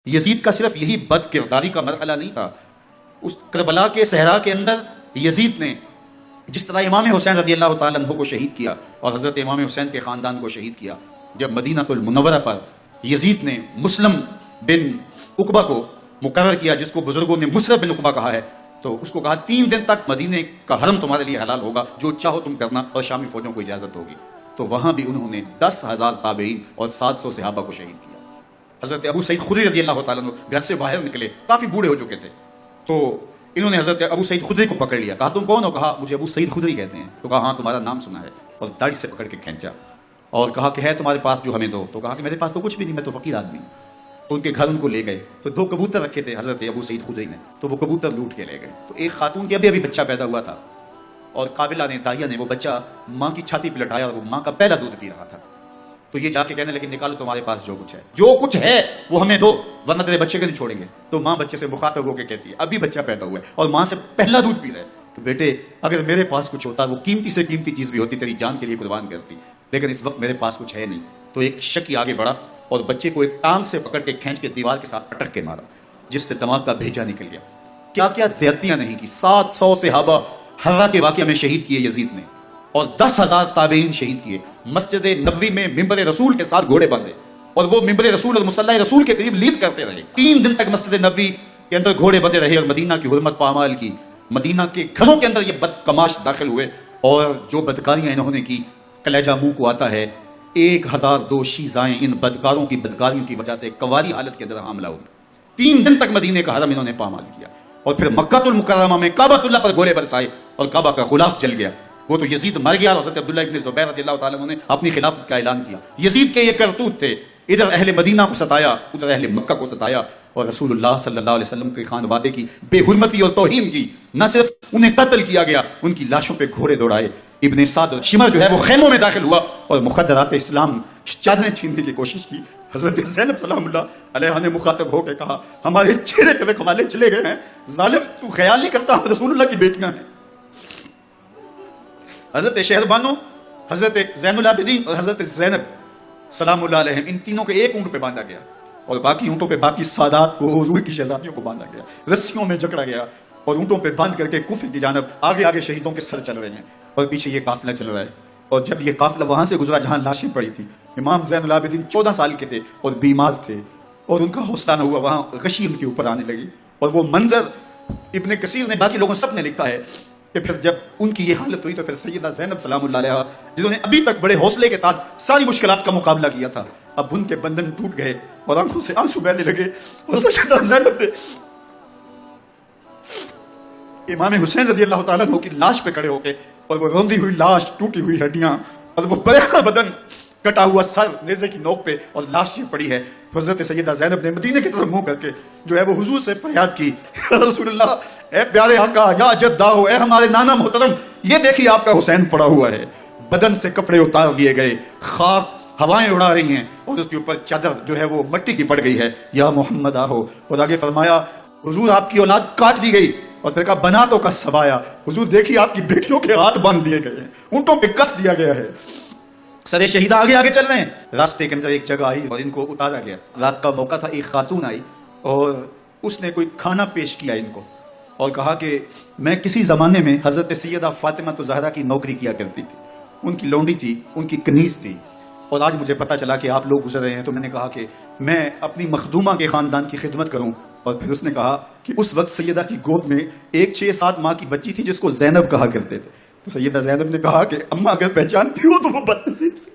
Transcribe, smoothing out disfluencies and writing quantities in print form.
یزید کا صرف یہی بد کرداری کا مرحلہ نہیں تھا، اس کربلا کے صحرا کے اندر یزید نے جس طرح امام حسین رضی اللہ تعالیٰ عنہ کو شہید کیا اور حضرت امام حسین کے خاندان کو شہید کیا، جب مدینہ المنورہ پر یزید نے مسلم بن عقبہ کو مقرر کیا، جس کو بزرگوں نے مسرف بن عقبہ کہا ہے، تو اس کو کہا 3 دن تک مدینے کا حرم تمہارے لیے حلال ہوگا، جو چاہو تم کرنا، اور شامی فوجوں کو اجازت ہوگی۔ تو وہاں بھی انہوں نے 10,000 تابعین اور 700 صحابہ کو شہید کیا۔ حضرت ابو سعید خدری رضی اللہ تعالیٰ عنہ گھر سے باہر نکلے، کافی بوڑھے ہو چکے تھے، تو انہوں نے حضرت ابو سعید خدری کو پکڑ لیا، کہا تم کون ہو؟ کہا مجھے ابو سعید خدری کہتے ہیں۔ تو کہا ہاں تمہارا نام سنا ہے، اور داڑھی سے پکڑ کے کھینچا اور کہا کہ ہے تمہارے پاس جو ہمیں دو؟ تو کہا کہ میرے پاس تو کچھ بھی نہیں، میں تو فقیر آدمی ہوں۔ تو ان کے گھر ان کو لے گئے، تو 2 کبوتر رکھے تھے حضرت ابو سعید خدری نے، تو وہ کبوتر لوٹ کے لے گئے۔ تو ایک خاتون کے ابھی بچہ پیدا ہوا تھا، اور قابلہ نے داعیہ نے وہ بچہ ماں کی چھاتی پہ لٹایا، اور وہ ماں کا پہلا دودھ پی رہا تھا۔ تو یہ جا کے کہنے لگے نکالو تمہارے پاس جو کچھ ہے، جو کچھ ہے وہ ہمیں دو، ورنہ تیرے بچے کو نہیں چھوڑیں گے۔ تو ماں بچے سے مخاطب ہو کے کہتی ہے، ابھی بچہ پیدا ہوا ہے اور ماں سے پہلا دودھ پی رہا ہے، کہ بیٹے اگر میرے پاس کچھ ہوتا، وہ قیمتی سے قیمتی چیز بھی ہوتی، تیری جان کے لیے قربان کرتی، لیکن اس وقت میرے پاس کچھ ہے نہیں۔ تو ایک شکی آگے بڑھا اور بچے کو ایک ٹانگ سے پکڑ کے کھینچ کے دیوار کے ساتھ پٹک کے مارا، جس سے دماغ کا بھیجا نکل گیا۔ کیا کیا زیادتیاں نہیں کی، 700 صحابہ حرہ کے واقعہ میں شہید کیے یزید نے، اور 10,000 تابعین شہید کیے۔ مسجد نبوی میں ممبر رسول کے ساتھ گھوڑے باندھے، اور وہ ممبر رسول اور مصلی رسول کے قریب لیڈ کرتے رہے۔ 3 دن تک مسجد نبوی کے اندر گھوڑے بندے رہے، اور مدینہ کی حرمت پامال کی۔ مدینہ کے گھروں کے اندر یہ بدکماش داخل ہوئے، اور جو بدکاریاں انہوں نے کی، کلیجہ منہ کو آتا ہے۔ 1002 شیزائیں ان بدکاروں کی بدکاریوں کی وجہ سے کواری حالت کے اندر حاملہ ہوئی۔ 3 دن تک مدینے کا حرم انہوں نے پامال کیا، اور پھر مکہ المکرمہ میں کعبۃ اللہ پر گھوڑے برسائے، اور کعبہ کا غلاف جل گیا۔ وہ تو یزید مر گیا، اور حضرت عبداللہ ابن زبیر رضی اللہ تعالیٰ عنہ نے اپنی خلافت کا اعلان کیا۔ یزید کے یہ کرتوت تھے، ادھر اہل مدینہ کو ستایا، ادھر اہل مکہ کو ستایا، اور رسول اللہ صلی اللہ علیہ وسلم کے خانوادے کی بے حرمتی اور توہین کی۔ نہ صرف انہیں قتل کیا گیا، ان کی لاشوں پہ گھوڑے دوڑائے۔ ابن سعد شمر جو ہے وہ خیموں میں داخل ہوا، اور مخدرات اسلام چادریں چھیننے کی کوشش کی۔ حضرت زینب سلام اللہ علیہ نے مخاطب ہو کے کہا ہمارے چہرے پہ کمالے چلے گئے ہیں، ظالم تو خیال نہیں کرتا ہم رسول اللہ کی بیٹیاں ہیں۔ حضرت شہربانو، حضرت زین العابدین اور حضرت زینب سلام اللہ علیہ، ان تینوں کے ایک اونٹ پہ باندھا گیا، اور باقی اونٹوں پہ باقی سادات کو، حضور کی شہزادیوں کو باندھا گیا، رسیوں میں جکڑا گیا، اور اونٹوں پہ باندھ کر کے کوفے کی جانب آگے آگے شہیدوں کے سر چل رہے ہیں، اور پیچھے یہ قافلہ چل رہا ہے۔ اور جب یہ قافلہ وہاں سے گزرا جہاں لاشیں پڑی تھی، امام زین العابدین 14 سال کے تھے اور بیمار تھے، اور ان کا حوصلہ نہ ہوا، وہاں غشی ان کے اوپر آنے لگی۔ اور وہ منظر ابن کثیر نے، باقی لوگوں سب نے لکھا ہے کہ پھر جب ان کی یہ حالت ہوئی، تو پھر سیدہ زینب سلام اللہ علیہ، جنہوں نے ابھی تک بڑے حوصلے کے ساتھ ساری مشکلات کا مقابلہ کیا تھا، اب ان کے بندن ٹوٹ گئے اور آنکھوں سے آنسو بہنے لگے، اور سیدہ زینب نے امام حسین رضی اللہ تعالیٰ عنہ کی لاش پہ کھڑے ہو کے، اور وہ روندی ہوئی لاش، ٹوٹی ہوئی ہڈیاں، اور وہ بڑا بدن، کٹا ہوا سر نیزے کی نوک پہ، اور لاش یہ پڑی ہے۔ حضرت سیدہ زینب نے مدینے کی طرف منہ کر کے جو ہے وہ حضور سے فریاد کی، رسول اللہ، اے پیارے آقا، یا جدہ ہو، اے ہمارے نانا محترم، یہ دیکھیے آپ کا حسین پڑا ہوا ہے، بدن سے کپڑے اتار دیے گئے، خاک ہوائیں اڑا رہی ہیں، اور اس کے اوپر چادر جو ہے وہ مٹی کی پڑ گئی ہے، یا محمد آہو۔ اور آگے فرمایا حضور آپ کی اولاد کاٹ دی گئی، اور پھر کہا بنا تو کا سبایا، حضور دیکھیے آپ کی بیٹیوں کے ہاتھ باندھ دیے گئے ہیں، اونٹوں پہ کس دیا گیا ہے۔ سرے شہیدہ آگے آگے چل رہے ہیں، راستے کے اندر ایک جگہ آئی اور ان کو اتارا گیا۔ رات کا موقع تھا، ایک خاتون آئی اور اس نے کوئی کھانا پیش کیا ان کو، اور کہا کہ میں کسی زمانے میں حضرت سیدہ فاطمہ زہرا کی نوکری کیا کرتی تھی، ان کی لونڈی تھی، ان کی کنیز تھی، اور آج مجھے پتا چلا کہ آپ لوگ گزر رہے ہیں، تو میں نے کہا کہ میں اپنی مخدومہ کے خاندان کی خدمت کروں۔ اور پھر اس نے کہا کہ اس وقت سیدہ کی گود میں ایک 6-7 ماہ کی بچی تھی جس کو زینب کہا کرتے تھے۔ تو سیدہ زینب نے کہا کہ اماں اگر پہچانتی ہو تو وہ بدنصیب سے